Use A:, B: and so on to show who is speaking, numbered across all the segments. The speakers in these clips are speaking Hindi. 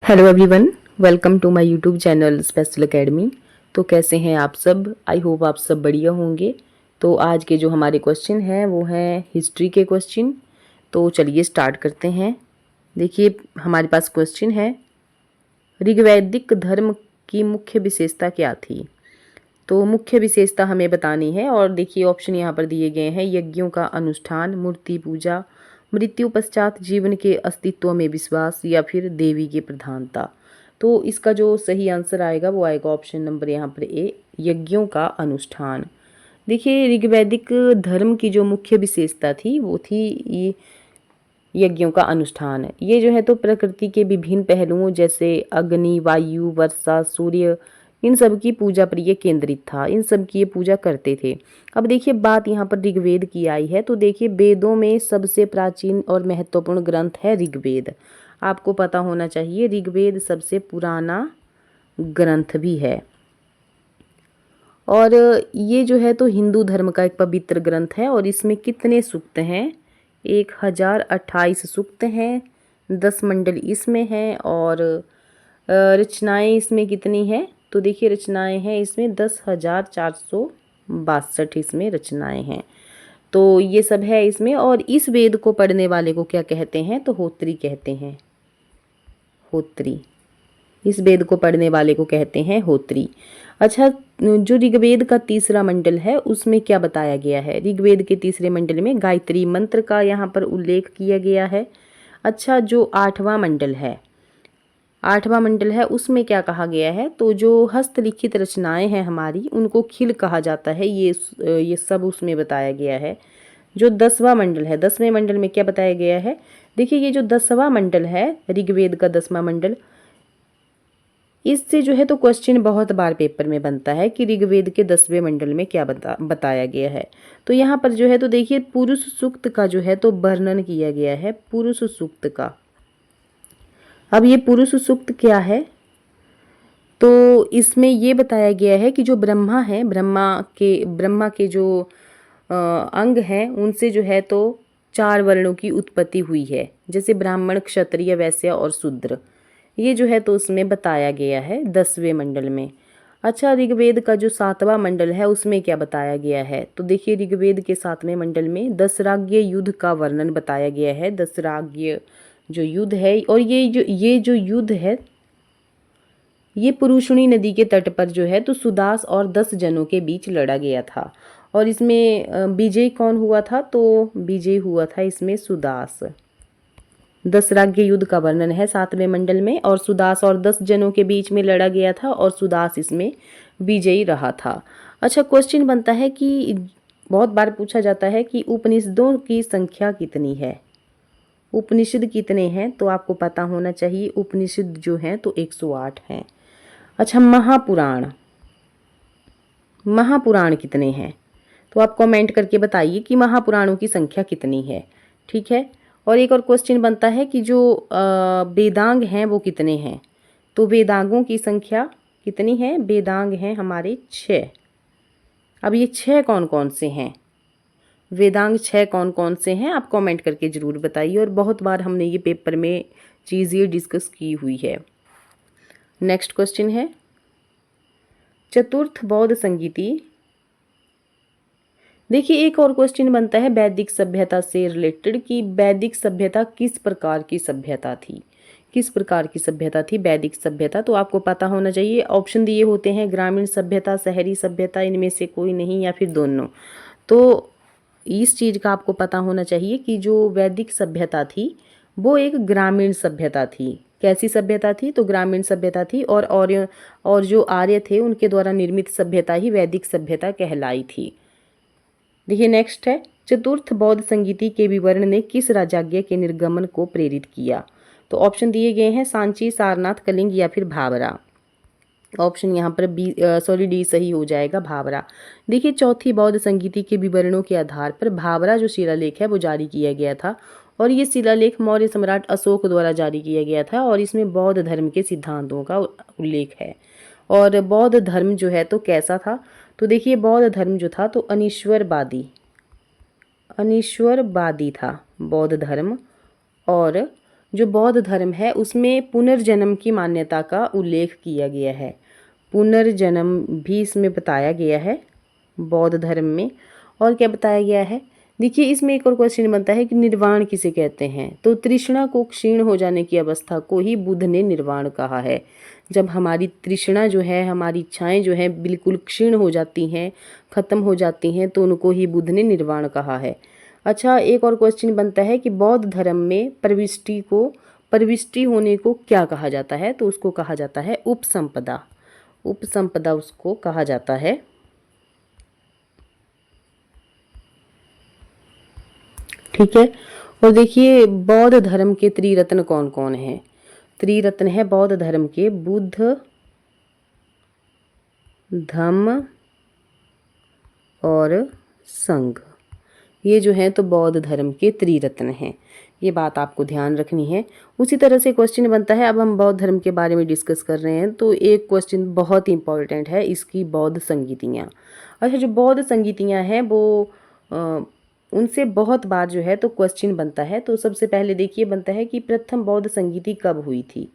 A: Hello everyone, welcome to my YouTube channel special academy. तो कैसे हैं आप सब? आई होप आप सब बढ़िया होंगे। तो आज के जो हमारे क्वेश्चन हैं वो हैं हिस्ट्री के क्वेश्चन। तो चलिए स्टार्ट करते हैं। देखिए हमारे पास क्वेश्चन है, ऋग्वैदिक धर्म की मुख्य विशेषता क्या थी? तो मुख्य विशेषता हमें बतानी है और देखिए ऑप्शन यहाँ पर दिए गए हैं, यज्ञों का अनुष्ठान, मूर्ति पूजा, मृत्यु पश्चात जीवन के अस्तित्व में विश्वास या फिर देवी की प्रधानता। तो इसका जो सही आंसर आएगा वो आएगा ऑप्शन नंबर यहाँ पर ए, यज्ञों का अनुष्ठान। देखिए ऋग्वैदिक धर्म की जो मुख्य विशेषता थी वो थी ये यज्ञों का अनुष्ठान। ये जो है तो प्रकृति के विभिन्न पहलुओं जैसे अग्नि, वायु, वर्षा, सूर्य, इन सब की पूजा पर ये केंद्रित था, इन सब की ये पूजा करते थे। अब देखिए बात यहाँ पर ऋग्वेद की आई है, तो देखिए वेदों में सबसे प्राचीन और महत्वपूर्ण ग्रंथ है ऋग्वेद। आपको पता होना चाहिए ऋग्वेद सबसे पुराना ग्रंथ भी है। और ये जो है तो हिंदू धर्म का एक पवित्र ग्रंथ है और इसमें कितने सूक्त हैं? 1028 सूक्त हैं, 10 मंडल इसमें हैं और रचनाएं इसमें कितनी हैं? तो देखिए रचनाएं हैं इसमें 10,462 इसमें रचनाएं हैं। तो ये सब है इसमें। और इस वेद को पढ़ने वाले को क्या कहते हैं? तो होत्री कहते हैं, होत्री। इस वेद को पढ़ने वाले को कहते हैं होत्री। अच्छा, जो ऋग्वेद का तीसरा मंडल है उसमें क्या बताया गया है? ऋग्वेद के तीसरे मंडल में गायत्री मंत्र का यहाँ पर उल्लेख किया गया है। अच्छा, जो आठवां मंडल है उसमें क्या कहा गया है? तो जो हस्तलिखित रचनाएं हैं हमारी उनको खिल कहा जाता है, ये सब उसमें बताया गया है। जो 10वां मंडल है, 10वें मंडल में क्या बताया गया है? देखिए ये जो 10वां मंडल है, ऋग्वेद का 10वां मंडल, इससे जो है तो क्वेश्चन बहुत बार पेपर में बनता है कि ऋग्वेद के 10वें मंडल में क्या बताया गया है। तो यहाँ पर जो है तो देखिए पुरुष सूक्त का जो है तो वर्णन किया गया है, पुरुष सूक्त का। अब ये पुरुष सूक्त क्या है? तो इसमें ये बताया गया है कि जो ब्रह्मा है, ब्रह्मा के जो अंग हैं उनसे जो है तो 4 वर्णों की उत्पत्ति हुई है, जैसे ब्राह्मण, क्षत्रिय, वैश्य और शूद्र। ये जो है तो उसमें बताया गया है 10वें मंडल में। अच्छा, ऋग्वेद का जो 7वां मंडल है उसमें क्या बताया गया है? तो देखिए ऋग्वेद के 7वें मंडल में दशराज्य युद्ध का वर्णन बताया गया है। दशराज्य जो युद्ध है, और ये जो युद्ध है ये पुरुषुणी नदी के तट पर जो है तो सुदास और 10 जनों के बीच लड़ा गया था। और इसमें विजय कौन हुआ था? तो विजय हुआ था इसमें सुदास। दशराज्य युद्ध का वर्णन है 7वें मंडल में, और सुदास और 10 जनों के बीच में लड़ा गया था और सुदास इसमें विजयी रहा था। अच्छा, क्वेश्चन बनता है कि बहुत बार पूछा जाता है कि उपनिषदों की संख्या कितनी है? उपनिषद कितने हैं? तो आपको पता होना चाहिए उपनिषद जो हैं तो 108 हैं। अच्छा, महापुराण कितने हैं? तो आप कमेंट करके बताइए कि महापुराणों की संख्या कितनी है। ठीक है। और एक और क्वेश्चन बनता है कि जो वेदांग हैं वो कितने हैं? तो वेदांगों की संख्या कितनी है? वेदांग हैं हमारे 6। अब ये 6 कौन कौन से हैं? वेदांग 6 कौन कौन से हैं? आप कमेंट करके ज़रूर बताइए। और बहुत बार हमने ये पेपर में चीज़ ये डिस्कस की हुई है। नेक्स्ट क्वेश्चन है, चतुर्थ बौद्ध संगीति। देखिए एक और क्वेश्चन बनता है वैदिक सभ्यता से रिलेटेड कि वैदिक सभ्यता किस प्रकार की सभ्यता थी? किस प्रकार की सभ्यता थी वैदिक सभ्यता? तो आपको पता होना चाहिए। ऑप्शन दिए होते हैं, ग्रामीण सभ्यता, शहरी सभ्यता, इनमें से कोई नहीं या फिर दोनों। तो इस चीज़ का आपको पता होना चाहिए कि जो वैदिक सभ्यता थी वो एक ग्रामीण सभ्यता थी। कैसी सभ्यता थी? तो ग्रामीण सभ्यता थी। और जो आर्य थे उनके द्वारा निर्मित सभ्यता ही वैदिक सभ्यता कहलाई थी। देखिए नेक्स्ट है, चतुर्थ बौद्ध संगीति के विवरण ने किस राजाज्ञ के निर्गमन को प्रेरित किया? तो ऑप्शन दिए गए हैं, सांची, सारनाथ, कलिंग या फिर भावरा। ऑप्शन यहाँ पर डी सही हो जाएगा, भावरा। देखिए चौथी बौद्ध संगीति के विवरणों के आधार पर भावरा जो शिलालेख है वो जारी किया गया था। और ये शिलालेख मौर्य सम्राट अशोक द्वारा जारी किया गया था और इसमें बौद्ध धर्म के सिद्धांतों का उल्लेख है। और बौद्ध धर्म जो है तो कैसा था? तो देखिए बौद्ध धर्म जो था तो अनीश्वरवादी था बौद्ध धर्म। और जो बौद्ध धर्म है उसमें पुनर्जन्म की मान्यता का उल्लेख किया गया है। पुनर्जन्म भी इसमें बताया गया है बौद्ध धर्म में। और क्या बताया गया है, देखिए इसमें एक और क्वेश्चन बनता है कि निर्वाण किसे कहते हैं। तो तृष्णा को क्षीण हो जाने की अवस्था को ही बुद्ध ने निर्वाण कहा है। जब हमारी तृष्णा जो है, हमारी इच्छाएं जो है बिल्कुल क्षीण हो जाती हैं, खत्म हो जाती हैं, तो उनको ही बुद्ध ने निर्वाण कहा है। अच्छा, एक और क्वेश्चन बनता है कि बौद्ध धर्म में प्रविष्टि होने को क्या कहा जाता है। तो उसको कहा जाता है उपसंपदा। उपसंपदा उसको कहा जाता है। ठीक है। और देखिए बौद्ध धर्म के त्रिरत्न कौन कौन है। त्रिरत्न है बौद्ध धर्म के बुद्ध, धम्म और संघ। ये जो है तो बौद्ध धर्म के त्रिरत्न हैं। ये बात आपको ध्यान रखनी है। उसी तरह से क्वेश्चन बनता है, अब हम बौद्ध धर्म के बारे में डिस्कस कर रहे हैं तो एक क्वेश्चन बहुत इंपॉर्टेंट है इसकी, बौद्ध संगीतियाँ। अच्छा, जो बौद्ध संगीतियाँ हैं वो उनसे बहुत बार जो है तो क्वेश्चन बनता है। तो सबसे पहले देखिए बनता है कि प्रथम बौद्ध संगीति कब हुई थी।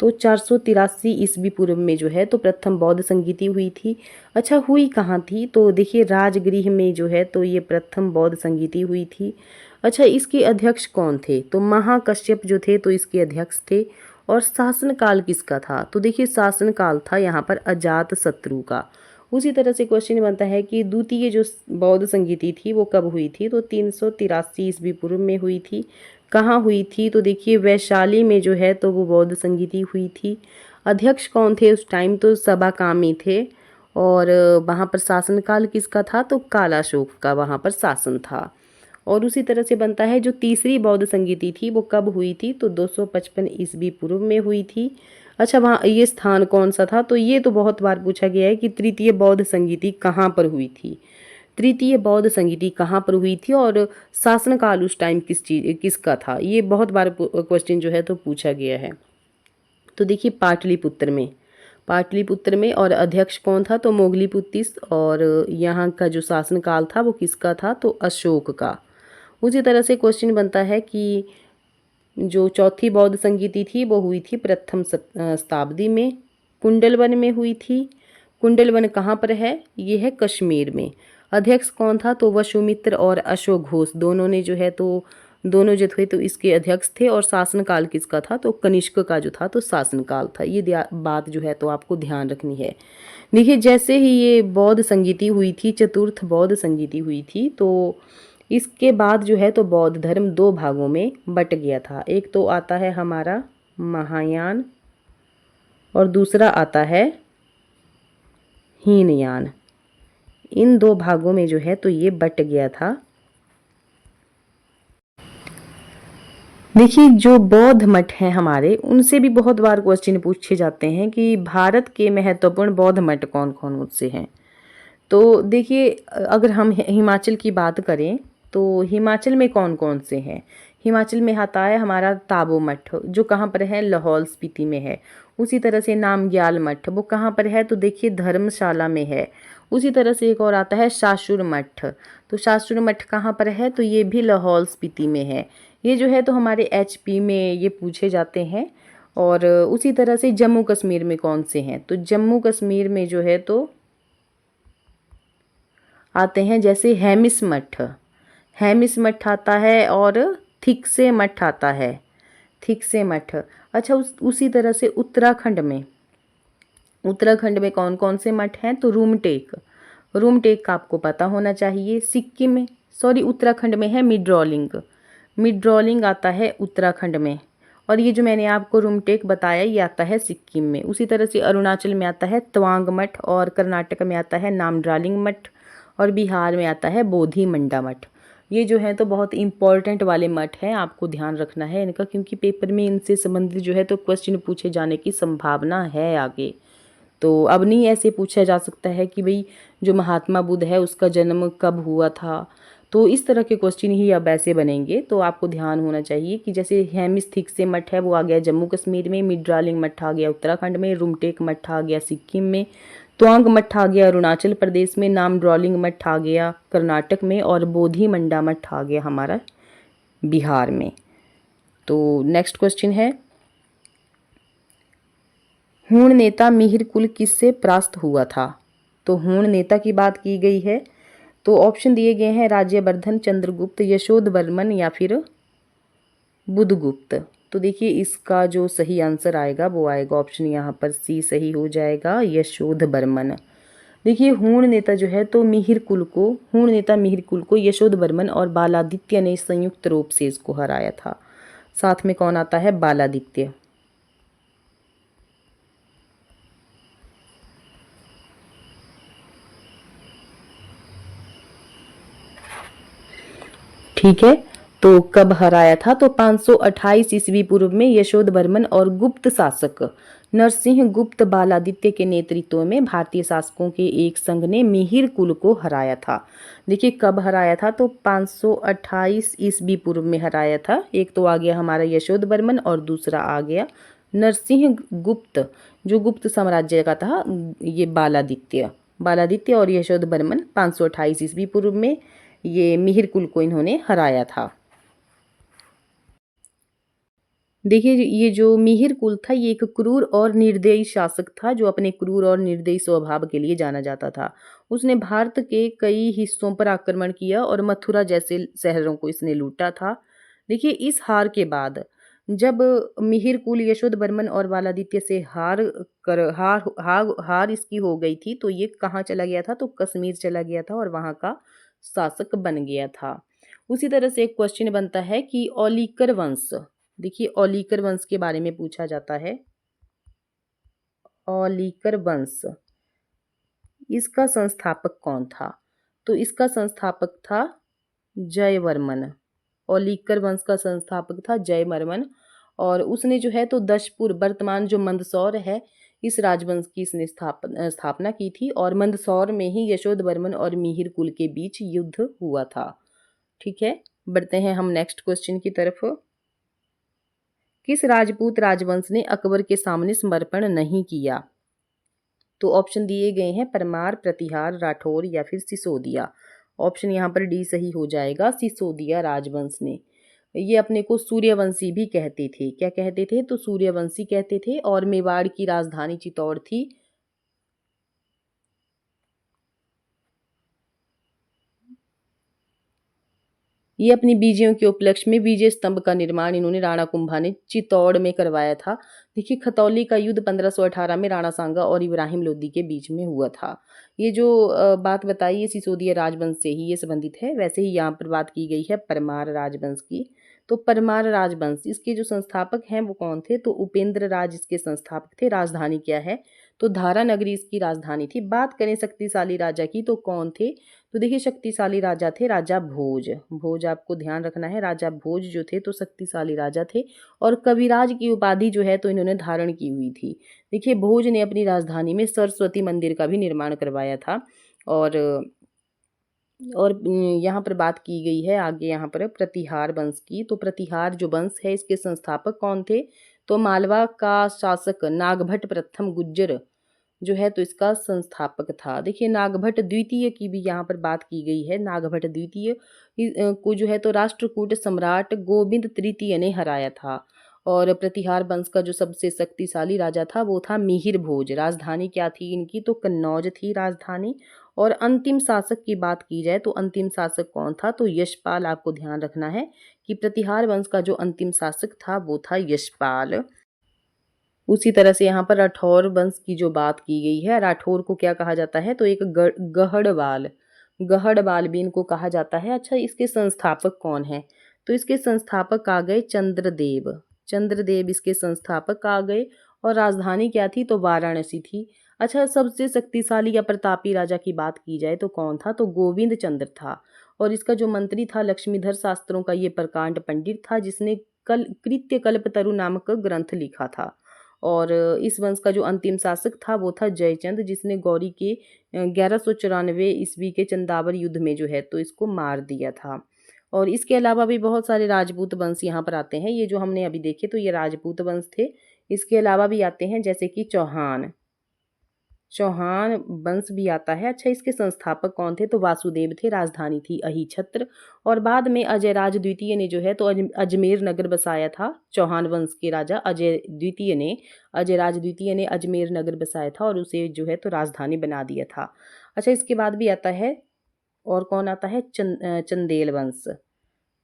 A: तो 483 ईस्वी पूर्व में जो है तो प्रथम बौद्ध संगीति हुई थी। अच्छा, हुई कहाँ थी। तो देखिए राजगृह में जो है तो ये प्रथम बौद्ध संगीति हुई थी। अच्छा, इसके अध्यक्ष कौन थे। तो महाकश्यप जो थे तो इसके अध्यक्ष थे। और शासनकाल किसका था। तो देखिए शासनकाल था यहाँ पर अजात शत्रु का। उसी तरह से क्वेश्चन बनता है कि द्वितीय जो बौद्ध संगीति थी वो कब हुई थी। तो 383 ईस्वी पूर्व में हुई थी। कहाँ हुई थी। तो देखिए वैशाली में जो है तो वो बौद्ध संगीति हुई थी। अध्यक्ष कौन थे उस टाइम। तो सबाकामी थे। और वहाँ पर शासनकाल किसका था। तो कालाशोक का वहाँ पर शासन था। और उसी तरह से बनता है जो तीसरी बौद्ध संगीति थी वो कब हुई थी। तो 255 ईस्वी पूर्व में हुई थी। अच्छा, वहाँ ये स्थान कौन सा था। तो ये तो बहुत बार पूछा गया है कि तृतीय बौद्ध संगीति कहाँ पर हुई थी। तृतीय बौद्ध संगीति कहाँ पर हुई थी और शासनकाल उस टाइम किसका था। ये बहुत बार क्वेश्चन जो है तो पूछा गया है। तो देखिए पाटलिपुत्र में और अध्यक्ष कौन था। तो मोगलीपुत्तिस। और यहाँ का जो शासनकाल था वो किसका था। तो अशोक का। उसी तरह से क्वेश्चन बनता है कि जो चौथी बौद्ध संगीति थी वो हुई थी प्रथम शताब्दी में, कुंडलवन में हुई थी। कुंडलवन कहाँ पर है। ये है कश्मीर में। अध्यक्ष कौन था। तो वसुमित्र और अशोक घोष दोनों ने जो है तो दोनों जो थे तो इसके अध्यक्ष थे। और शासनकाल किसका था। तो कनिष्क का जो था तो शासनकाल था। ये बात जो है तो आपको ध्यान रखनी है। देखिए जैसे ही ये बौद्ध संगीति हुई थी, चतुर्थ बौद्ध संगीति हुई थी, तो इसके बाद जो है तो बौद्ध धर्म दो भागों में बट गया था। एक तो आता है हमारा महायान और दूसरा आता है हीनयान। इन दो भागों में जो है तो ये बट गया था। देखिए जो बौद्ध मठ हैं हमारे, उनसे भी बहुत बार क्वेश्चन पूछे जाते हैं कि भारत के महत्वपूर्ण बौद्ध मठ कौन कौन से हैं। तो देखिए अगर हम हिमाचल की बात करें तो हिमाचल में कौन कौन से हैं। हिमाचल में आता है हमारा ताबो मठ, जो कहाँ पर है, लाहौल स्पीति में है। उसी तरह से नामग्याल मठ, वो कहाँ पर है। तो देखिए धर्मशाला में है। उसी तरह से एक और आता है शासुर मठ। तो शासुर मठ कहाँ पर है। तो ये भी लाहौल स्पीति में है। ये जो है तो हमारे एचपी में ये पूछे जाते हैं। और उसी तरह से जम्मू कश्मीर में कौन से हैं। तो जम्मू कश्मीर में जो है तो आते हैं जैसे हेमिस मठ, हेमिस मठ आता है और थिकसे मठ आता है, थिकसे मठ। अच्छा उसी तरह से उत्तराखंड में कौन कौन से मठ हैं। तो रूमटेक का आपको पता होना चाहिए। सिक्किम में, सॉरी उत्तराखंड में है मिड्रोलिंग आता है उत्तराखंड में। और ये जो मैंने आपको रूमटेक बताया ये आता है सिक्किम में। उसी तरह से अरुणाचल में आता है तवांग मठ और कर्नाटक में आता है नामड्रालिंग मठ और बिहार में आता है बोधि मंडा मठ। ये जो है तो बहुत इंपॉर्टेंट वाले मठ हैं, आपको ध्यान रखना है इनका, क्योंकि पेपर में इनसे संबंधित जो है तो क्वेश्चन पूछे जाने की संभावना है आगे। तो अब नहीं ऐसे पूछा जा सकता है कि भाई जो महात्मा बुद्ध है उसका जन्म कब हुआ था। तो इस तरह के क्वेश्चन ही अब ऐसे बनेंगे। तो आपको ध्यान होना चाहिए कि जैसे हेमिस से मठ है वो आ गया जम्मू कश्मीर में, मिड्रालिंग मठ आ गया उत्तराखंड में, रूमटेक मठ आ गया सिक्किम में, त्वांग मठ आ गया अरुणाचल प्रदेश में, नामड्रोलिंग मठ आ गया कर्नाटक में और बोधि मंडा मठ आ गया हमारा बिहार में। तो नेक्स्ट क्वेश्चन है, हूण नेता मिहिर कुल किससे परास्त हुआ था? तो हूण नेता की बात की गई है। तो ऑप्शन दिए गए हैं राज्यवर्धन, चंद्रगुप्त, यशोधवर्मन या फिर बुधगुप्त। तो देखिए इसका जो सही आंसर आएगा वो आएगा ऑप्शन यहाँ पर सी सही हो जाएगा, यशोधवर्मन। देखिए हूण नेता जो है तो हूण नेता मिहिर कुल को यशोधवर्मन और बालादित्य ने संयुक्त रूप से इसको हराया था। साथ में कौन आता है? बालादित्य। ठीक है, तो कब हराया था? तो 528 ईस्वी पूर्व में यशोधवर्मन और गुप्त शासक नरसिंह गुप्त बालादित्य के नेतृत्व में भारतीय शासकों के एक संघ ने मिहिर कुल को हराया था। देखिए कब हराया था? तो 528 ईस्वी पूर्व में हराया था। एक तो आ गया हमारा यशोधवर्मन और दूसरा आ गया नरसिंह गुप्त, जो गुप्त साम्राज्य का था, ये बालादित्य और यशोधवर्मन 528 ईस्वी पूर्व में ये मिहिर कुल को इन्होंने हराया था। देखिए ये जो मिहिर कुल था ये एक क्रूर और निर्दयी शासक था जो अपने क्रूर और निर्दयी स्वभाव के लिए जाना जाता था। उसने भारत के कई हिस्सों पर आक्रमण किया और मथुरा जैसे शहरों को इसने लूटा था। देखिए इस हार के बाद जब मिहिर कुल यशोधवर्मन और बालादित्य से हार इसकी हो गई थी तो ये कहाँ चला गया था? तो कश्मीर चला गया था और वहाँ का शासक बन गया था। उसी तरह से एक क्वेश्चन बनता है कि औलिकर वंश, देखिए औलिकर वंश के बारे में पूछा जाता है। औलिकर वंश, इसका संस्थापक कौन था? तो इसका संस्थापक था जयवर्मन। औलिकर वंश का संस्थापक था जयवर्मन और उसने जो है तो दशपुर, वर्तमान जो मंदसौर है, इस राजवंश की इसने स्थापना की थी और मंदसौर में ही यशोधवर्मन और मिहिर कुल के बीच युद्ध हुआ था। ठीक है, बढ़ते हैं हम नेक्स्ट क्वेश्चन की तरफ। किस राजपूत राजवंश ने अकबर के सामने समर्पण नहीं किया? तो ऑप्शन दिए गए हैं परमार, प्रतिहार, राठौर या फिर सिसोदिया। ऑप्शन यहाँ पर डी सही हो जाएगा, सिसोदिया राजवंश ने। ये अपने को सूर्यवंशी भी कहते थे। क्या कहते थे? तो सूर्यवंशी कहते थे और मेवाड़ की राजधानी चित्तौड़ थी। ये अपनी विजयों के उपलक्ष्य में विजय स्तंभ का निर्माण इन्होंने राणा कुंभा ने चित्तौड़ में करवाया था। देखिए खतौली का युद्ध 1518 में राणा सांगा और इब्राहिम लोदी के बीच में हुआ था। ये जो बात बताई है सिसोदिया राजवंश से ही ये संबंधित है। वैसे ही यहाँ पर बात की गई है परमार राजवंश की। तो परमार राजवंश, इसके जो संस्थापक हैं वो कौन थे? तो उपेंद्र राज इसके संस्थापक थे। राजधानी क्या है? तो धारा नगरी इसकी राजधानी थी। बात करें शक्तिशाली राजा की तो कौन थे? तो देखिए शक्तिशाली राजा थे राजा भोज। भोज आपको ध्यान रखना है, राजा भोज जो थे तो शक्तिशाली राजा थे और कविराज की उपाधि जो है तो इन्होंने धारण की हुई थी। देखिए भोज ने अपनी राजधानी में सरस्वती मंदिर का भी निर्माण करवाया था और यहाँ पर बात की गई है आगे यहाँ पर प्रतिहार वंश की। तो प्रतिहार जो वंश है इसके संस्थापक कौन थे? तो मालवा का शासक नागभट्ट प्रथम गुज्जर जो है तो इसका संस्थापक था। देखिए नागभट्ट द्वितीय की भी यहाँ पर बात की गई है। नागभट्ट द्वितीय को जो है तो राष्ट्रकूट सम्राट गोविंद तृतीय ने हराया था और प्रतिहार वंश का जो सबसे शक्तिशाली राजा था वो था मिहिर भोज। राजधानी क्या थी इनकी? तो कन्नौज थी राजधानी। और अंतिम शासक की बात की जाए तो अंतिम शासक कौन था? तो यशपाल। आपको ध्यान रखना है कि प्रतिहार वंश का जो अंतिम शासक था वो था यशपाल। उसी तरह से यहाँ पर राठौर वंश की जो बात की गई है, राठौर को क्या कहा जाता है? तो एक गहड़वाल भी इनको कहा जाता है। अच्छा इसके संस्थापक कौन है? तो इसके संस्थापक आ गए चंद्रदेव इसके संस्थापक आ गए और राजधानी क्या थी? तो वाराणसी थी। अच्छा सबसे शक्तिशाली या प्रतापी राजा की बात की जाए तो कौन था? तो गोविंद चंद्र था और इसका जो मंत्री था लक्ष्मीधर शास्त्रों का ये प्रकांड पंडित था जिसने कृत्य कल्पतरु नामक ग्रंथ लिखा था। और इस वंश का जो अंतिम शासक था वो था जयचंद जिसने गौरी के 1194 ईस्वी के चंदावर युद्ध में जो है तो इसको मार दिया था। और इसके अलावा भी बहुत सारे राजपूत वंश यहाँ पर आते हैं। ये जो हमने अभी देखे तो ये राजपूत वंश थे। इसके अलावा भी आते हैं जैसे कि चौहान। चौहान वंश भी आता है। अच्छा, इसके संस्थापक कौन थे? तो वासुदेव थे, राजधानी थी अहिछत्र। और बाद में अजयराज द्वितीय ने जो है तो अजमेर नगर बसाया था। चौहान वंश के राजा अजयराज द्वितीय ने अजमेर नगर बसाया था और उसे जो है तो राजधानी बना दिया था। अच्छा, इसके बाद भी आता है, और कौन आता है? चंदेल वंश।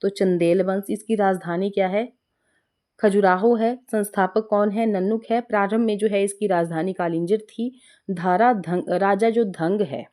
A: तो चंदेल वंश, इसकी राजधानी क्या है? खजुराहो है। संस्थापक कौन है? नन्नुक है। प्रारंभ में जो है इसकी राजधानी कालिंजर थी। राजा जो धंग है,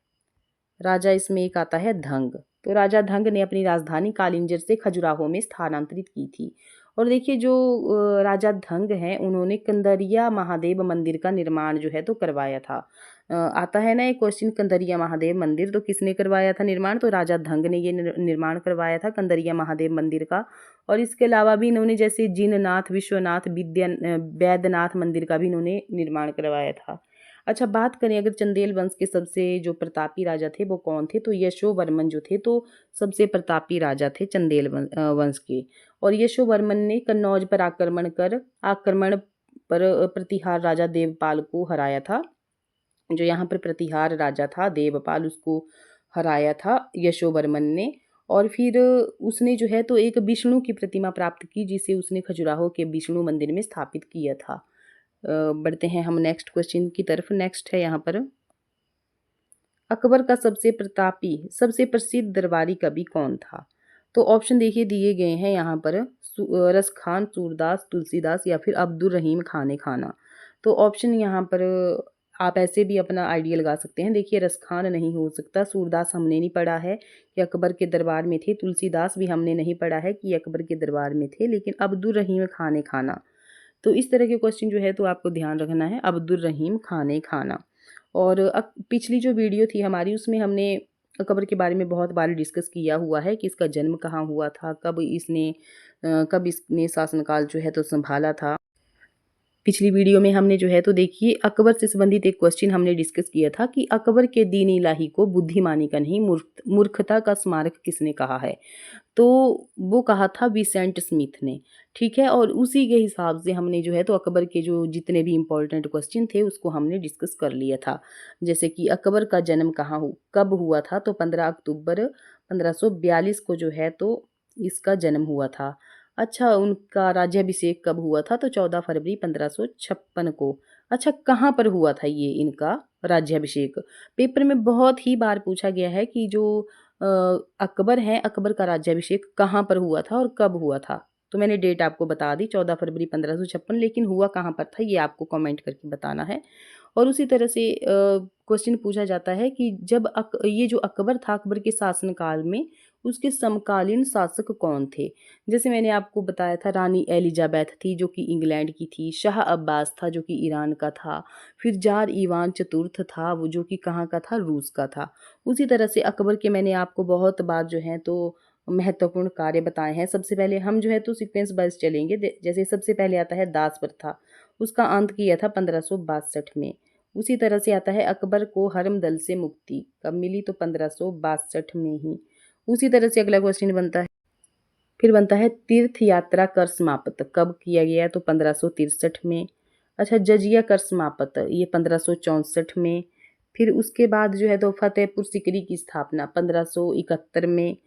A: राजा इसमें एक आता है धंग। तो राजा धंग ने अपनी राजधानी कालिंजर से खजुराहो में स्थानांतरित की थी। और देखिए जो राजा धंग हैं उन्होंने कंदरिया महादेव मंदिर का निर्माण जो है तो करवाया था। आता है ना एक क्वेश्चन, कंदरिया महादेव मंदिर, तो किसने करवाया था निर्माण? तो राजा धंग ने ये निर्माण करवाया था कंदरिया महादेव मंदिर का। और इसके अलावा भी इन्होंने जैसे जिननाथ, विश्वनाथ, वैद्यनाथ मंदिर का भी इन्होंने निर्माण करवाया था। अच्छा, बात करें अगर चंदेल वंश के सबसे जो प्रतापी राजा थे वो कौन थे? तो यशोवर्मन जो थे तो सबसे प्रतापी राजा थे चंदेल वंश के। और यशोवर्मन ने कन्नौज पर आक्रमण पर प्रतिहार राजा देवपाल को हराया था। जो यहाँ पर प्रतिहार राजा था देवपाल, उसको हराया था यशोवर्मन ने। और फिर उसने जो है तो एक विष्णु की प्रतिमा प्राप्त की जिसे उसने खजुराहो के विष्णु मंदिर में स्थापित किया था। बढ़ते हैं हम नेक्स्ट क्वेश्चन की तरफ। नेक्स्ट है यहाँ पर, अकबर का सबसे प्रसिद्ध दरबारी कवि कौन था? तो ऑप्शन देखिए दिए गए हैं यहाँ पर, रसखान, सूरदास, तुलसीदास या फिर अब्दुल रहीम खाने खाना। तो ऑप्शन यहाँ पर आप ऐसे भी अपना आइडिया लगा सकते हैं। देखिए, रसखान नहीं हो सकता, सूरदास हमने नहीं पढ़ा है कि अकबर के दरबार में थे, तुलसीदास भी हमने नहीं पढ़ा है कि अकबर के दरबार में थे, लेकिन अब्दुल रहीम खाने खाना। तो इस तरह के क्वेश्चन जो है तो आपको ध्यान रखना है, अब्दुल रहीम खाने खाना। और पिछली जो वीडियो थी हमारी उसमें हमने अकबर के बारे में बहुत बार डिस्कस किया हुआ है कि इसका जन्म कहाँ हुआ था, कब इसने शासनकाल जो है तो संभाला था। पिछली वीडियो में हमने जो है तो देखिए अकबर से संबंधित एक क्वेश्चन हमने डिस्कस किया था कि अकबर के दीन इलाही को बुद्धिमानी का नहीं मूर्खता का स्मारक किसने कहा है? तो वो कहा था विसेंट स्मिथ ने। ठीक है, और उसी के हिसाब से हमने जो है तो अकबर के जो जितने भी इम्पोर्टेंट क्वेश्चन थे उसको हमने डिस्कस कर लिया था। जैसे कि अकबर का जन्म कब हुआ था? तो 15 अक्टूबर 1542 को जो है तो इसका जन्म हुआ था। अच्छा, उनका राज्याभिषेक कब हुआ था? तो 14 फरवरी 1556 को। अच्छा, कहाँ पर हुआ था ये इनका राज्याभिषेक? पेपर में बहुत ही बार पूछा गया है कि जो अकबर हैं, अकबर का राज्याभिषेक कहाँ पर हुआ था और कब हुआ था? तो मैंने डेट आपको बता दी, 14 फरवरी 1556, लेकिन हुआ कहाँ पर था ये आपको कमेंट करके बताना है। और उसी तरह से क्वेश्चन पूछा जाता है कि ये जो अकबर था, अकबर के शासनकाल में उसके समकालीन शासक कौन थे? जैसे मैंने आपको बताया था, रानी एलिजाबेथ थी जो कि इंग्लैंड की थी, शाह अब्बास था जो कि ईरान का था, फिर जार ईवान चतुर्थ था वो जो कि कहाँ का था? रूस का था। उसी तरह से अकबर के मैंने आपको बहुत बार जो है तो महत्वपूर्ण कार्य बताए हैं। सबसे पहले हम जो है तो सीक्वेंस वाइज चलेंगे। जैसे सबसे पहले आता है दास प्रथा, उसका अंत किया था 1562 में। उसी तरह से आता है अकबर को हरमदल से मुक्ति कब मिली? तो 1562 में ही। उसी तरह से अगला क्वेश्चन बनता है तीर्थ यात्रा कर समाप्त कब किया गया? तो 1563 में। अच्छा, जजिया कर समाप्त ये 1564 में। फिर उसके बाद जो है तो फतेहपुर सिकरी की स्थापना 1571 में।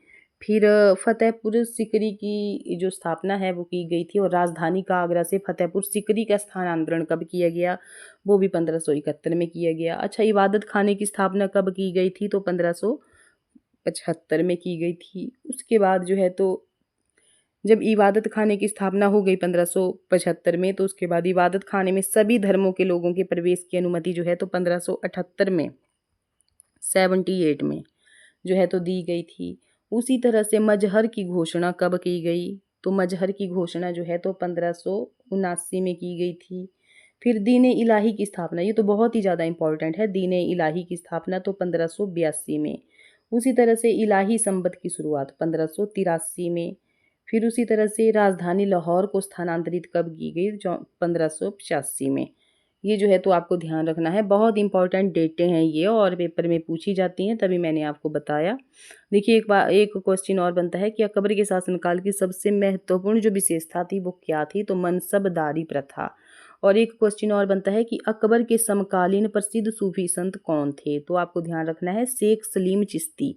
A: फिर फतेहपुर सिकरी की जो स्थापना है वो की गई थी। और राजधानी का आगरा से फतेहपुर सिकरी का स्थानांतरण कब किया गया? वो भी 1571 में किया गया। अच्छा, इबादत खाने की स्थापना कब की गई थी? तो 1575 में की गई थी। उसके बाद जो है तो जब इबादत खाने की स्थापना हो गई 1575 में, तो उसके बाद इबादत खाने में सभी धर्मों के लोगों के प्रवेश की अनुमति जो है तो 1578 में 78 में जो है तो दी गई थी। उसी तरह से मजहर की घोषणा कब की गई? तो मजहर की घोषणा जो है तो 1579 में की गई थी। फिर दीन इलाही की स्थापना, ये तो बहुत ही ज़्यादा इंपॉर्टेंट है, दीन इलाही की स्थापना तो 1582 में। उसी तरह से इलाही संबत की शुरुआत 1583 में। फिर उसी तरह से राजधानी लाहौर को स्थानांतरित कब की गई? 1585 में। ये जो है तो आपको ध्यान रखना है, बहुत इंपॉर्टेंट डेटें हैं ये और पेपर में पूछी जाती हैं, तभी मैंने आपको बताया। देखिए एक क्वेश्चन और बनता है कि अकबर के शासनकाल की सबसे महत्वपूर्ण जो विशेषता थी वो क्या थी? तो मनसबदारी प्रथा। और एक क्वेश्चन और बनता है कि अकबर के समकालीन प्रसिद्ध सूफी संत कौन थे? तो आपको ध्यान रखना है शेख सलीम चिश्ती।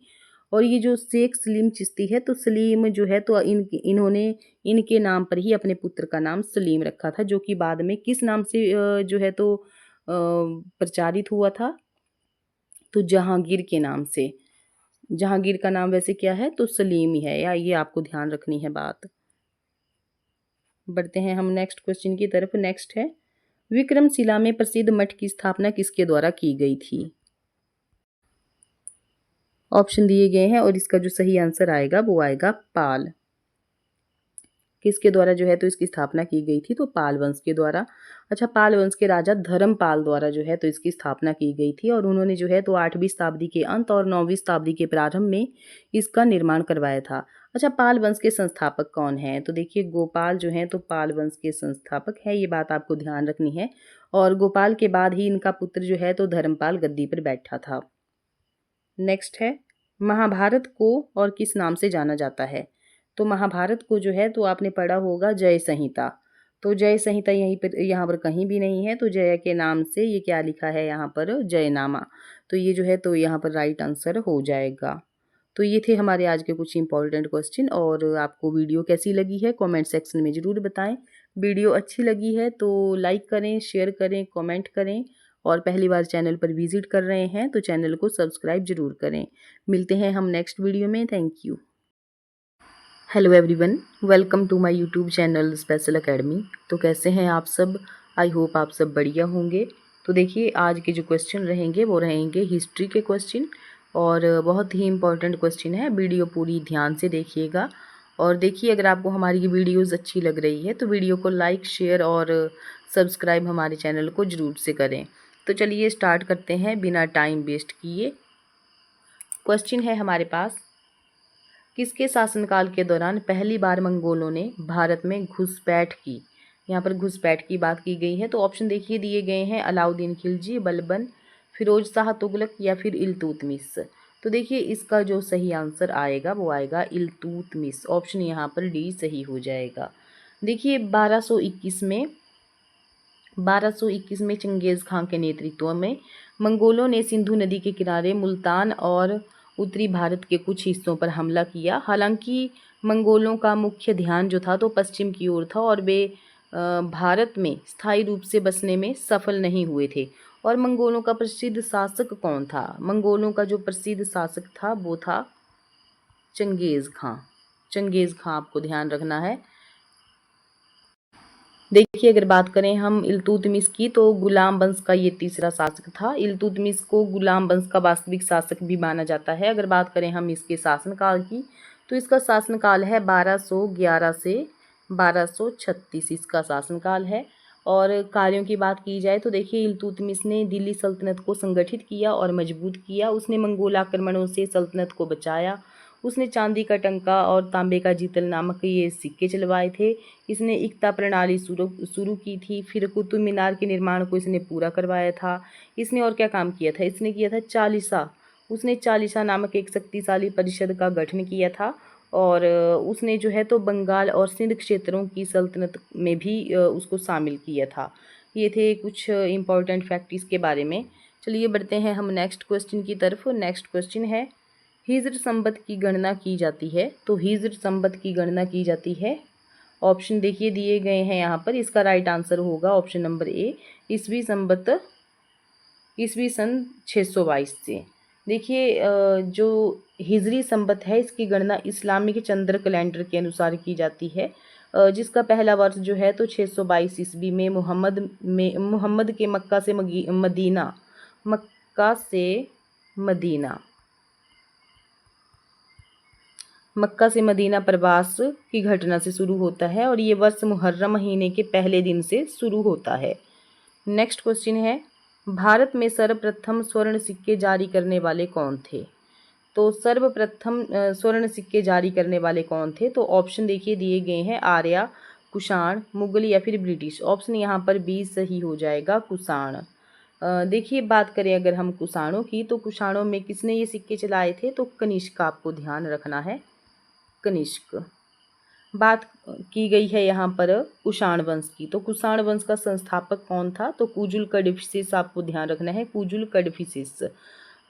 A: और ये जो शेख सलीम चिश्ती है, तो सलीम जो है तो इन्होंने इनके नाम पर ही अपने पुत्र का नाम सलीम रखा था, जो कि बाद में किस नाम से जो है तो प्रचारित हुआ था? तो जहांगीर के नाम से। जहांगीर का नाम वैसे क्या है? तो सलीम ही है, या ये आपको ध्यान रखनी है बात। बढ़ते हैं हम नेक्स्ट क्वेश्चन की तरफ। नेक्स्ट है, विक्रमशिला में प्रसिद्ध मठ की स्थापना किसके द्वारा की गई थी? ऑप्शन दिए गए हैं और इसका जो सही आंसर आएगा वो आएगा पाल। किसके द्वारा जो है तो इसकी स्थापना की गई थी? तो पाल वंश के द्वारा। अच्छा, पाल वंश के राजा धर्मपाल द्वारा जो है तो इसकी स्थापना की गई थी, और उन्होंने जो है तो 8वीं शताब्दी के अंत और 9वीं शताब्दी के प्रारंभ में इसका निर्माण करवाया था। अच्छा, पाल वंश के संस्थापक कौन हैं? तो देखिए, गोपाल जो हैं तो पाल वंश के संस्थापक हैं, ये बात आपको ध्यान रखनी है। और गोपाल के बाद ही इनका पुत्र जो है तो धर्मपाल गद्दी पर बैठा था। नेक्स्ट है, महाभारत को और किस नाम से जाना जाता है? तो महाभारत को जो है तो आपने पढ़ा होगा जय संहिता। तो जय संहिता यहाँ पर कहीं भी नहीं है, तो जय के नाम से ये क्या लिखा है यहाँ पर? जयनामा। तो ये जो है तो यहाँ पर राइट आंसर हो जाएगा। तो ये थे हमारे आज के कुछ इंपॉर्टेंट क्वेश्चन। और आपको वीडियो कैसी लगी है कमेंट सेक्शन में ज़रूर बताएं। वीडियो अच्छी लगी है तो लाइक करें, शेयर करें, कमेंट करें, और पहली बार चैनल पर विजिट कर रहे हैं तो चैनल को सब्सक्राइब जरूर करें। मिलते हैं हम नेक्स्ट वीडियो में। Thank you. Hello everyone, welcome to my YouTube channel special academy. तो कैसे हैं आप सब? आई होप आप सब बढ़िया होंगे। तो देखिए, आज के जो क्वेश्चन रहेंगे वो रहेंगे हिस्ट्री के क्वेश्चन, और बहुत ही इम्पोर्टेंट क्वेश्चन है। वीडियो पूरी ध्यान से देखिएगा। और देखिए, अगर आपको हमारी वीडियोस अच्छी लग रही है तो वीडियो को लाइक, शेयर और सब्सक्राइब हमारे चैनल को ज़रूर से करें। तो चलिए स्टार्ट करते हैं बिना टाइम वेस्ट किए। क्वेश्चन है हमारे पास, किसके शासनकाल के दौरान पहली बार मंगोलों ने भारत में घुसपैठ की? यहाँ पर घुसपैठ की बात की गई है। तो ऑप्शन देखिए दिए गए हैं, अलाउद्दीन खिलजी, बलबन, फिरोज शाह तुगलक या फिर इल्तुतमिश। तो देखिए, इसका जो सही आंसर आएगा वो आएगा इल्तुतमिश। ऑप्शन यहाँ पर डी सही हो जाएगा। देखिए, 1221 में चंगेज़ खां के नेतृत्व में मंगोलों ने सिंधु नदी के किनारे मुल्तान और उत्तरी भारत के कुछ हिस्सों पर हमला किया। हालांकि मंगोलों का मुख्य ध्यान जो था तो पश्चिम की ओर था, और वे भारत में स्थायी रूप से बसने में सफल नहीं हुए थे। और मंगोलों का प्रसिद्ध शासक कौन था? मंगोलों का जो प्रसिद्ध शासक था वो था चंगेज़ खां। चंगेज़ खां आपको ध्यान रखना है। देखिए, अगर बात करें हम इल्तुतमिश की, तो गुलाम वंश का ये तीसरा शासक था। इल्तुतमिश को गुलाम वंश का वास्तविक शासक भी माना जाता है। अगर बात करें हम इसके शासनकाल की, तो इसका शासनकाल है 1211 से 1236, इसका शासनकाल है। और कार्यों की बात की जाए तो देखिए, इल्तुतमिश ने दिल्ली सल्तनत को संगठित किया और मजबूत किया। उसने मंगोल आक्रमणों से सल्तनत को बचाया। उसने चांदी का टंका और तांबे का जीतल नामक ये सिक्के चलवाए थे। इसने एकता प्रणाली शुरू की थी। फिर कुतुब मीनार के निर्माण को इसने पूरा करवाया था। इसने और क्या काम किया था? इसने किया था चालीसा। उसने चालीसा नामक एक शक्तिशाली परिषद का गठन किया था। और उसने जो है तो बंगाल और सिंध क्षेत्रों की सल्तनत में भी उसको शामिल किया था। ये थे कुछ इम्पॉर्टेंट फैक्ट इसके बारे में। चलिए बढ़ते हैं हम नेक्स्ट क्वेश्चन की तरफ। नेक्स्ट क्वेश्चन है, हिज्र संवत की गणना की जाती है? तो हिज्र संवत की गणना की जाती है, ऑप्शन देखिए दिए गए हैं यहाँ पर। इसका राइट आंसर होगा ऑप्शन नंबर ए, ईसवी संवत, ईसवी सन 622 से। देखिए, जो हिजरी संवत है इसकी गणना इस्लामिक चंद्र कैलेंडर के अनुसार की जाती है, जिसका पहला वर्ष जो है तो 622 ईस्वी में मुहम्मद के मक्का से मदीना प्रवास की घटना से शुरू होता है, और ये वर्ष मुहर्रम महीने के पहले दिन से शुरू होता है। नेक्स्ट क्वेश्चन है, भारत में सर्वप्रथम स्वर्ण सिक्के जारी करने वाले कौन थे? तो सर्वप्रथम स्वर्ण सिक्के जारी करने वाले कौन थे? तो ऑप्शन देखिए दिए गए हैं, आर्या, कुषाण, मुगल या फिर ब्रिटिश। ऑप्शन यहाँ पर बी सही हो जाएगा, कुषाण। देखिए, बात करें अगर हम कुषाणों की, तो कुषाणों में किसने ये सिक्के चलाए थे? तो कनिष्क, आपको ध्यान रखना है, कनिष्क। बात की गई है यहाँ पर कुषाण वंश की। तो कुषाण वंश का संस्थापक कौन था? तो कुजुल कड़फिसेस, आपको ध्यान रखना है, कुजुल कड़फिसेस।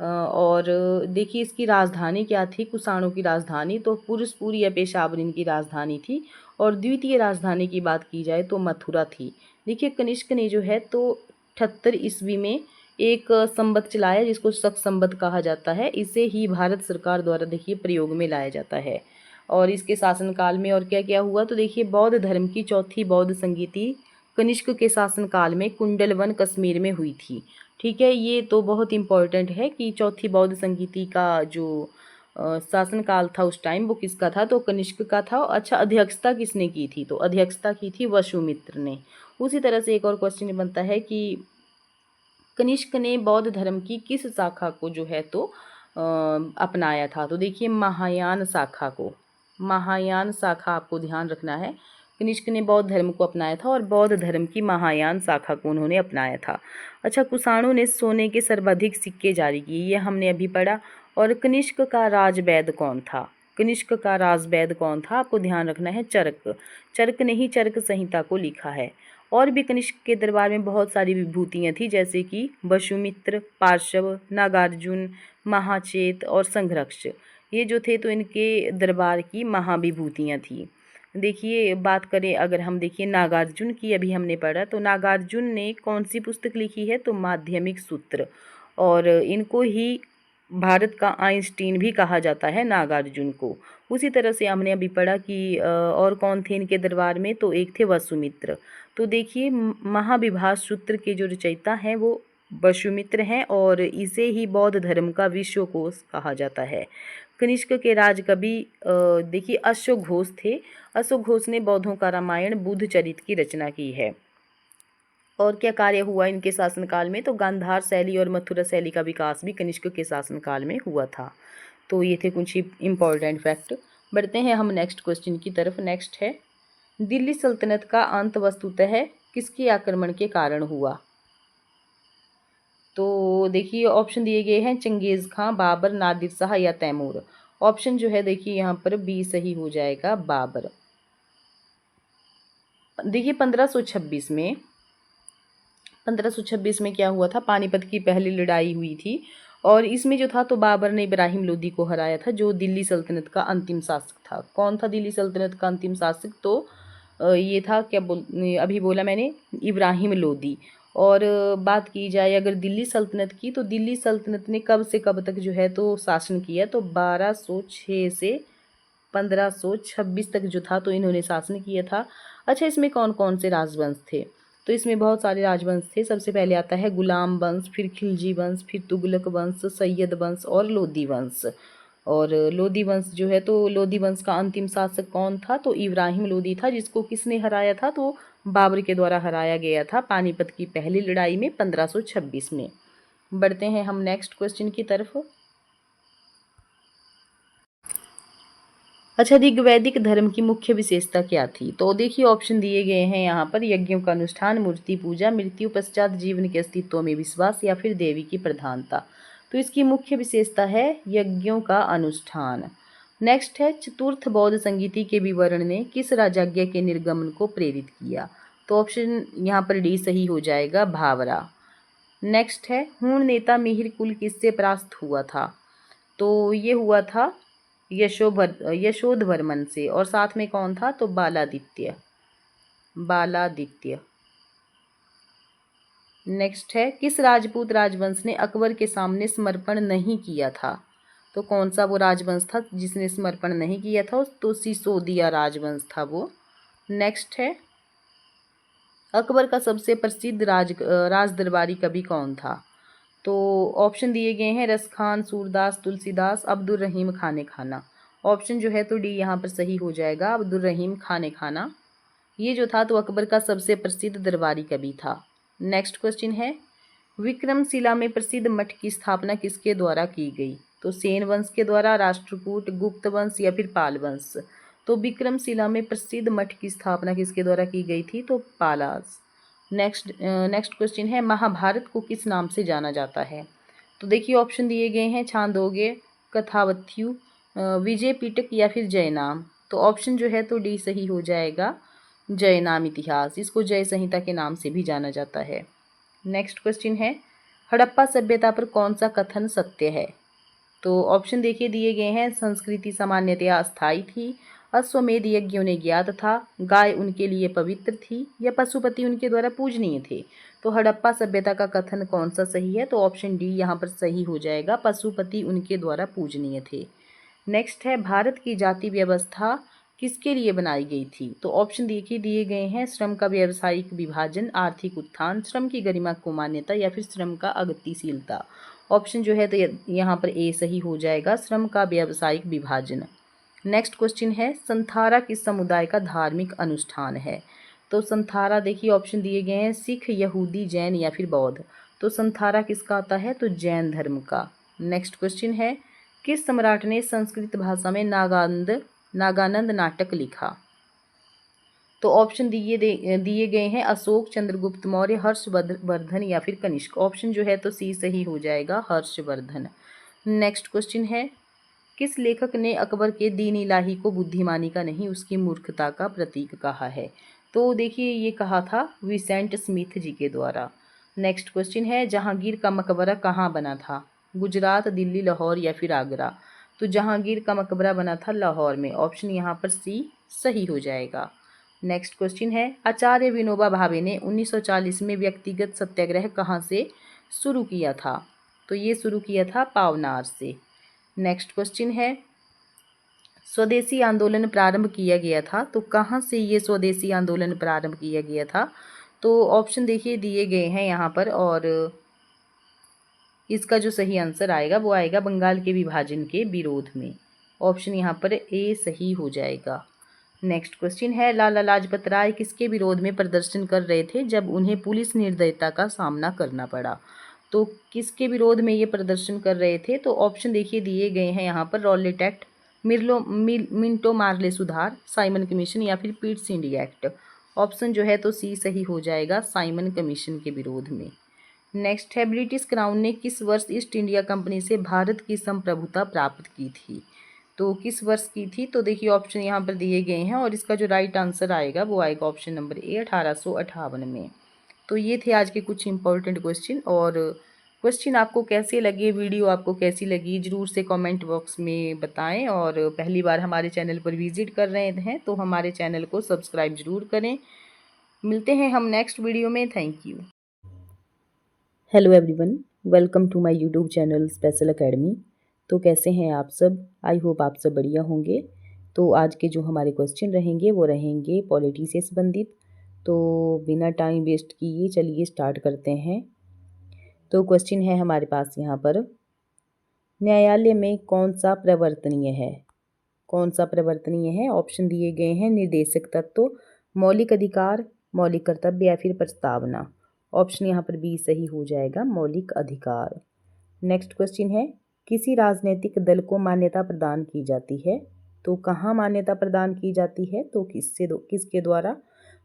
A: और देखिए इसकी राजधानी क्या थी? कुषाणों की राजधानी तो पुरुषपुर या पेशावर इनकी राजधानी थी। और द्वितीय राजधानी की बात की जाए तो मथुरा थी। देखिए कनिष्क ने जो है तो 78 ईस्वी में एक संवत चलाया जिसको शक संवत कहा जाता है। इसे ही भारत सरकार द्वारा देखिए प्रयोग में लाया जाता है। और इसके शासनकाल में और क्या क्या हुआ? तो देखिए बौद्ध धर्म की चौथी बौद्ध संगीति कनिष्क के शासनकाल में कुंडलवन कश्मीर में हुई थी। ठीक है, ये तो बहुत इम्पोर्टेंट है कि चौथी बौद्ध संगीति का जो शासनकाल था उस टाइम वो किसका था? तो कनिष्क का था। अच्छा, अध्यक्षता किसने की थी? तो अध्यक्षता की थी वसुमित्र ने। उसी तरह से एक और क्वेश्चन बनता है कि कनिष्क ने बौद्ध धर्म की किस शाखा को जो है तो अपनाया था? तो देखिए महायान शाखा को, महायान शाखा आपको ध्यान रखना है। कनिष्क ने बौद्ध धर्म को अपनाया था और बौद्ध धर्म की महायान शाखा को उन्होंने अपनाया था। अच्छा, कुषाणों ने सोने के सर्वाधिक सिक्के जारी किए, ये हमने अभी पढ़ा। और कनिष्क का राजवैद कौन था? कनिष्क का राजवैद कौन था? आपको ध्यान रखना है, चरक। चरक ने ही चरक संहिता को लिखा है। और भी कनिष्क के दरबार में बहुत सारी विभूतियाँ थी, जैसे कि वसुमित्र, पार्श्व, नागार्जुन, महाचेत और संघर्ष। ये जो थे तो इनके दरबार की महाविभूतियाँ थी। देखिए बात करें अगर हम देखिए नागार्जुन की, अभी हमने पढ़ा, तो नागार्जुन ने कौन सी पुस्तक लिखी है? तो माध्यमिक सूत्र। और इनको ही भारत का आइंस्टीन भी कहा जाता है, नागार्जुन को। उसी तरह से हमने अभी पढ़ा कि और कौन थे इनके दरबार में? तो एक थे वसुमित्र। तो देखिए महाविभास सूत्र के जो रचयिता हैं वो वसुमित्र हैं और इसे ही बौद्ध धर्म का विश्वकोश कहा जाता है। कनिष्क के राजकवि देखिए अश्वघोष घोष थे। अश्वघोष घोष ने बौद्धों का रामायण बुद्ध चरित की रचना की है। और क्या कार्य हुआ इनके शासनकाल में? तो गांधार शैली और मथुरा शैली का विकास भी कनिष्क के शासनकाल में हुआ था। तो ये थे कुछ इम्पोर्टेंट फैक्ट। बढ़ते हैं हम नेक्स्ट क्वेश्चन की तरफ। नेक्स्ट है, दिल्ली सल्तनत का अंत वस्तुतः किसके आक्रमण के कारण हुआ? तो देखिए ऑप्शन दिए गए हैं, चंगेज़ खां, बाबर, नादिर शाह या तैमूर। ऑप्शन जो है देखिए यहाँ पर बी सही हो जाएगा, बाबर। देखिए 1526 में क्या हुआ था? पानीपत की पहली लड़ाई हुई थी और इसमें जो था तो बाबर ने इब्राहिम लोदी को हराया था, जो दिल्ली सल्तनत का अंतिम शासक था। कौन था दिल्ली सल्तनत का अंतिम शासक? तो ये था, क्या अभी बोला मैंने, इब्राहिम लोदी। और बात की जाए अगर दिल्ली सल्तनत की, तो दिल्ली सल्तनत ने कब से कब तक जो है तो शासन किया? तो 1206 से 1526 तक जो था तो इन्होंने शासन किया था। अच्छा, इसमें कौन कौन से राजवंश थे? तो इसमें बहुत सारे राजवंश थे। सबसे पहले आता है गुलाम वंश, फिर खिलजी वंश, फिर तुगलक वंश, सैयद वंश और लोदी वंश। और लोदी वंश जो है तो लोदी वंश का अंतिम शासक कौन था? तो इब्राहिम लोदी था, जिसको किसने हराया था? तो बाबर के द्वारा हराया गया था पानीपत की पहली लड़ाई में 1526 में। बढ़ते हैं हम नेक्स्ट क्वेश्चन की तरफ। अच्छा, ऋग्वैदिक धर्म की मुख्य विशेषता क्या थी? तो देखिए ऑप्शन दिए गए हैं यहाँ पर, यज्ञों का अनुष्ठान, मूर्ति पूजा, मृत्यु पश्चात जीवन के अस्तित्व में विश्वास या फिर देवी की प्रधानता। तो इसकी मुख्य विशेषता है यज्ञों का अनुष्ठान। नेक्स्ट है, चतुर्थ बौद्ध संगीति के विवरण ने किस राजज्ञ के निर्गमन को प्रेरित किया? तो ऑप्शन यहाँ पर डी सही हो जाएगा, भावरा। नेक्स्ट है, हूण नेता मिहिर कुल किससे परास्त हुआ था? तो ये हुआ था यशोधवर्मन से। और साथ में कौन था? तो बालादित्य। नेक्स्ट है, किस राजपूत राजवंश ने अकबर के सामने समर्पण नहीं किया था? तो कौन सा वो राजवंश था जिसने समर्पण नहीं किया था? तो सिसोदिया राजवंश था वो। नेक्स्ट है, अकबर का सबसे प्रसिद्ध राज दरबारी कवि कौन था? तो ऑप्शन दिए गए हैं, रसखान, सूरदास, तुलसीदास, अब्दुल रहीम खाने खाना। ऑप्शन जो है तो डी यहाँ पर सही हो जाएगा, अब्दुल रहीम खाने खाना। ये जो था तो अकबर का सबसे प्रसिद्ध दरबारी कवि था। नेक्स्ट क्वेश्चन है, विक्रमशिला में प्रसिद्ध मठ की स्थापना किसके द्वारा की गई? तो सेन वंश के द्वारा, राष्ट्रकूट, गुप्त वंश या फिर पाल वंश। तो विक्रमशिला में प्रसिद्ध मठ की स्थापना किसके द्वारा की गई थी? तो पालास। नेक्स्ट क्वेश्चन है, महाभारत को किस नाम से जाना जाता है? तो देखिए ऑप्शन दिए गए हैं, छांदोग्य, कथावथ्यु, विजय पिटक या फिर जयनाम। तो तो ऑप्शन जो है तो डी सही हो जाएगा, जय नाम इतिहास। इसको जय संहिता के नाम से भी जाना जाता है। नेक्स्ट क्वेश्चन है, हड़प्पा सभ्यता पर कौन सा कथन सत्य है? तो ऑप्शन देखिए दिए गए हैं, संस्कृति सामान्यतया अस्थायी थी, अश्वमेध यज्ञ उन्हें ज्ञात था, गाय उनके लिए पवित्र थी, या पशुपति उनके द्वारा पूजनीय थे। तो हड़प्पा सभ्यता का कथन कौन सा सही है? तो ऑप्शन डी यहाँ पर सही हो जाएगा, पशुपति उनके द्वारा पूजनीय थे। नेक्स्ट है, भारत की जाति व्यवस्था किसके लिए बनाई गई थी? तो ऑप्शन देखिए दिए गए हैं, श्रम का व्यावसायिक विभाजन, आर्थिक उत्थान, श्रम की गरिमा को मान्यता, या फिर श्रम का अगतिशीलता। ऑप्शन जो है तो यहाँ पर ए सही हो जाएगा, श्रम का व्यावसायिक विभाजन। नेक्स्ट क्वेश्चन है, संथारा किस समुदाय का धार्मिक अनुष्ठान है? तो संथारा देखिए ऑप्शन दिए गए हैं, सिख, यहूदी, जैन या फिर बौद्ध। तो संथारा किसका आता है? तो जैन धर्म का। नेक्स्ट क्वेश्चन है, किस सम्राट ने संस्कृत भाषा में नागानंद नाटक लिखा? तो ऑप्शन दिए गए हैं, अशोक, चंद्रगुप्त मौर्य, हर्षवर्धन या फिर कनिष्क। ऑप्शन जो है तो सी सही हो जाएगा, हर्षवर्धन। नेक्स्ट क्वेश्चन है, किस लेखक ने अकबर के दीन इलाही को बुद्धिमानी का नहीं उसकी मूर्खता का प्रतीक कहा है? तो देखिए ये कहा था विसेंट स्मिथ जी के द्वारा। नेक्स्ट क्वेश्चन है, जहांगीर का मकबरा कहाँ बना था? गुजरात, दिल्ली, लाहौर या फिर आगरा। तो जहांगीर का मकबरा बना था लाहौर में। ऑप्शन यहाँ पर सी सही हो जाएगा। नेक्स्ट क्वेश्चन है, आचार्य विनोबा भावे ने 1940 में व्यक्तिगत सत्याग्रह कहाँ से शुरू किया था? तो ये शुरू किया था पावनार से। नेक्स्ट क्वेश्चन है, स्वदेशी आंदोलन प्रारंभ किया गया था, तो कहाँ से ये स्वदेशी आंदोलन प्रारंभ किया गया था? तो ऑप्शन देखिए दिए गए हैं यहाँ पर, और इसका जो सही आंसर आएगा वो आएगा बंगाल के विभाजन के विरोध में। ऑप्शन यहाँ पर ए सही हो जाएगा। नेक्स्ट क्वेश्चन है, लाला लाजपत राय किसके विरोध में प्रदर्शन कर रहे थे जब उन्हें पुलिस निर्दयता का सामना करना पड़ा? तो किसके विरोध में ये प्रदर्शन कर रहे थे? तो ऑप्शन देखिए दिए गए हैं यहाँ पर, रॉलेट एक्ट, मिंटो मार्ले सुधार, साइमन कमीशन या फिर पीट्स इंडिया एक्ट। ऑप्शन जो है तो सी सही हो जाएगा, साइमन कमीशन के विरोध में। नेक्स्ट है, ब्रिटिश क्राउन ने किस वर्ष ईस्ट इंडिया कंपनी से भारत की संप्रभुता प्राप्त की थी? तो किस वर्ष की थी? तो देखिए ऑप्शन यहाँ पर दिए गए हैं, और इसका जो राइट आंसर आएगा वो आएगा ऑप्शन नंबर ए, 1858 में। तो ये थे आज के कुछ इंपॉर्टेंट क्वेश्चन। और क्वेश्चन आपको कैसे लगे, वीडियो आपको कैसी लगी, ज़रूर से कमेंट बॉक्स में बताएं। और पहली बार हमारे चैनल पर विजिट कर रहे हैं तो हमारे चैनल को सब्सक्राइब ज़रूर करें। मिलते हैं हम नेक्स्ट वीडियो में। Thank you. Hello everyone, welcome to my YouTube channel special academy. तो कैसे हैं आप सब? आई होप आप सब बढ़िया होंगे। तो आज के जो हमारे क्वेश्चन रहेंगे वो रहेंगे पॉलिटी से संबंधित। तो बिना टाइम वेस्ट किए चलिए स्टार्ट करते हैं। तो क्वेश्चन है हमारे पास यहाँ पर, न्यायालय में कौन सा प्रवर्तनीय है? कौन सा प्रवर्तनीय है? ऑप्शन दिए गए हैं, निर्देशक तत्व, मौलिक अधिकार, मौलिक कर्तव्य या फिर प्रस्तावना। ऑप्शन यहाँ पर बी सही हो जाएगा, मौलिक अधिकार। नेक्स्ट क्वेश्चन है, किसी राजनीतिक दल को मान्यता प्रदान की जाती है, तो कहाँ मान्यता प्रदान की जाती है? तो किसके द्वारा?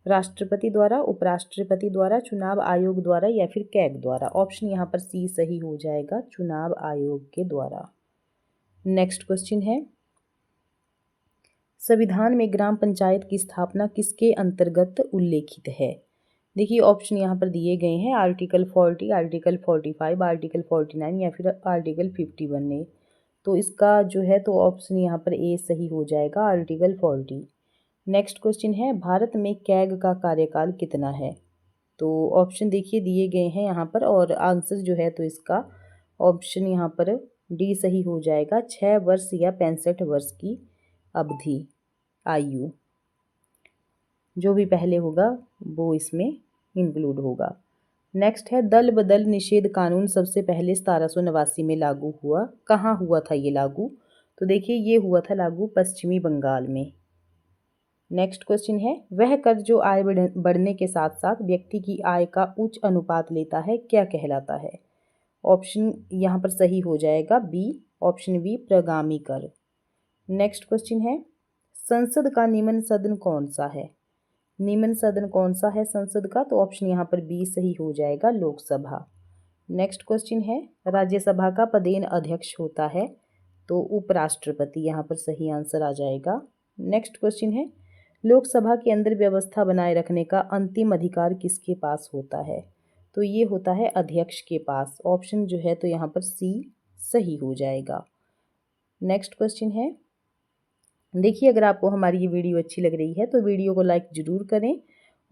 A: राष्ट्रपति द्वारा, उपराष्ट्रपति द्वारा, चुनाव आयोग द्वारा या फिर कैग द्वारा। ऑप्शन यहाँ पर सी सही हो जाएगा, चुनाव आयोग के द्वारा। नेक्स्ट क्वेश्चन है, संविधान में ग्राम पंचायत की स्थापना किसके अंतर्गत उल्लेखित है? देखिए ऑप्शन यहाँ पर दिए गए हैं, आर्टिकल 40, आर्टिकल 45, आर्टिकल 49 या फिर आर्टिकल 51 ए। तो इसका जो है तो ऑप्शन यहाँ पर ए सही हो जाएगा, आर्टिकल 40। नेक्स्ट क्वेश्चन है, भारत में कैग का कार्यकाल कितना है? तो ऑप्शन देखिए दिए गए हैं यहाँ पर, और आंसर जो है तो इसका ऑप्शन यहाँ पर डी सही हो जाएगा, 6 वर्ष या 65 वर्ष की अवधि, आयु। जो भी पहले होगा वो इसमें इंक्लूड होगा। नेक्स्ट है, दल बदल निषेध कानून सबसे पहले 1789 में लागू हुआ। कहाँ हुआ था ये लागू? तो देखिए ये हुआ था लागू पश्चिमी बंगाल में। नेक्स्ट क्वेश्चन है, वह कर जो आय बढ़ने के साथ साथ व्यक्ति की आय का उच्च अनुपात लेता है क्या कहलाता है? ऑप्शन यहाँ पर सही हो जाएगा बी, ऑप्शन बी, प्रगामी कर। नेक्स्ट क्वेश्चन है, संसद का निम्न सदन कौन सा है? निम्न सदन कौन सा है संसद का? तो ऑप्शन यहाँ पर बी सही हो जाएगा, लोकसभा। नेक्स्ट क्वेश्चन है, राज्यसभा का पदेन अध्यक्ष होता है, तो उपराष्ट्रपति यहाँ पर सही आंसर आ जाएगा। नेक्स्ट क्वेश्चन है, लोकसभा के अंदर व्यवस्था बनाए रखने का अंतिम अधिकार किसके पास होता है? तो ये होता है अध्यक्ष के पास। ऑप्शन जो है तो यहाँ पर सी सही हो जाएगा। नेक्स्ट क्वेश्चन है, देखिए अगर आपको हमारी ये वीडियो अच्छी लग रही है तो वीडियो को लाइक ज़रूर करें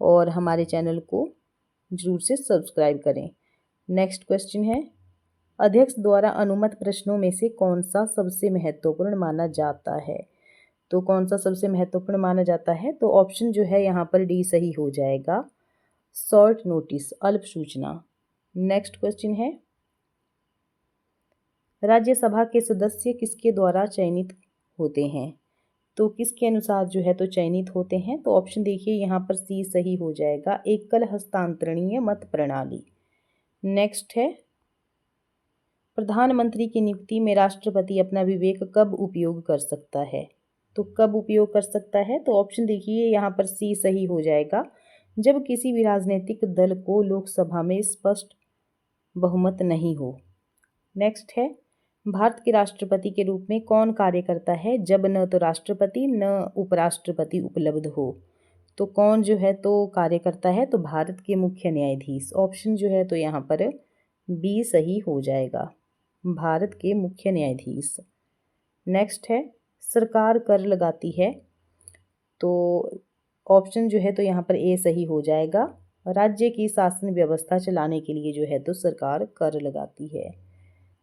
A: और हमारे चैनल को ज़रूर से सब्सक्राइब करें। नेक्स्ट क्वेश्चन है, अध्यक्ष द्वारा अनुमत प्रश्नों में से कौन सा सबसे महत्वपूर्ण माना जाता है? तो कौन सा सबसे महत्वपूर्ण माना जाता है? तो ऑप्शन जो है यहाँ पर डी सही हो जाएगा, शॉर्ट नोटिस, अल्प सूचना। नेक्स्ट क्वेश्चन है, राज्यसभा के सदस्य किसके द्वारा चयनित होते हैं? तो किसके अनुसार जो है तो चयनित होते हैं? तो ऑप्शन देखिए यहाँ पर सी सही हो जाएगा, एकल हस्तांतरणीय मत प्रणाली। नेक्स्ट है, प्रधानमंत्री की नियुक्ति में राष्ट्रपति अपना विवेक कब उपयोग कर सकता है? तो कब उपयोग कर सकता है? तो ऑप्शन देखिए यहाँ पर सी सही हो जाएगा, जब किसी भी राजनीतिक दल को लोकसभा में स्पष्ट बहुमत नहीं हो। नेक्स्ट है, भारत के राष्ट्रपति के रूप में कौन कार्य करता है जब न तो राष्ट्रपति न उपराष्ट्रपति उपलब्ध हो? तो कौन जो है तो कार्य करता है? तो भारत के मुख्य न्यायाधीश। ऑप्शन जो है तो यहाँ पर बी सही हो जाएगा, भारत के मुख्य न्यायाधीश। नेक्स्ट है, सरकार कर लगाती है, तो ऑप्शन जो है तो यहाँ पर ए सही हो जाएगा, राज्य की शासन व्यवस्था चलाने के लिए जो है तो सरकार कर लगाती है।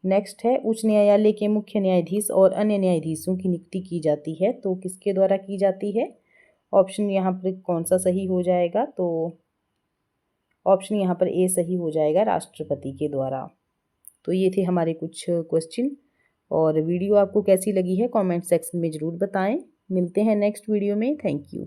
A: नेक्स्ट है, उच्च न्यायालय के मुख्य न्यायाधीश और अन्य न्यायाधीशों की नियुक्ति की जाती है, तो किसके द्वारा की जाती है? ऑप्शन यहाँ पर कौन सा सही हो जाएगा? तो ऑप्शन यहाँ पर ए सही हो जाएगा, राष्ट्रपति के द्वारा। तो ये थे हमारे कुछ क्वेश्चन, और वीडियो आपको कैसी लगी है कमेंट सेक्शन में ज़रूर बताएं। मिलते हैं नेक्स्ट वीडियो में। Thank you.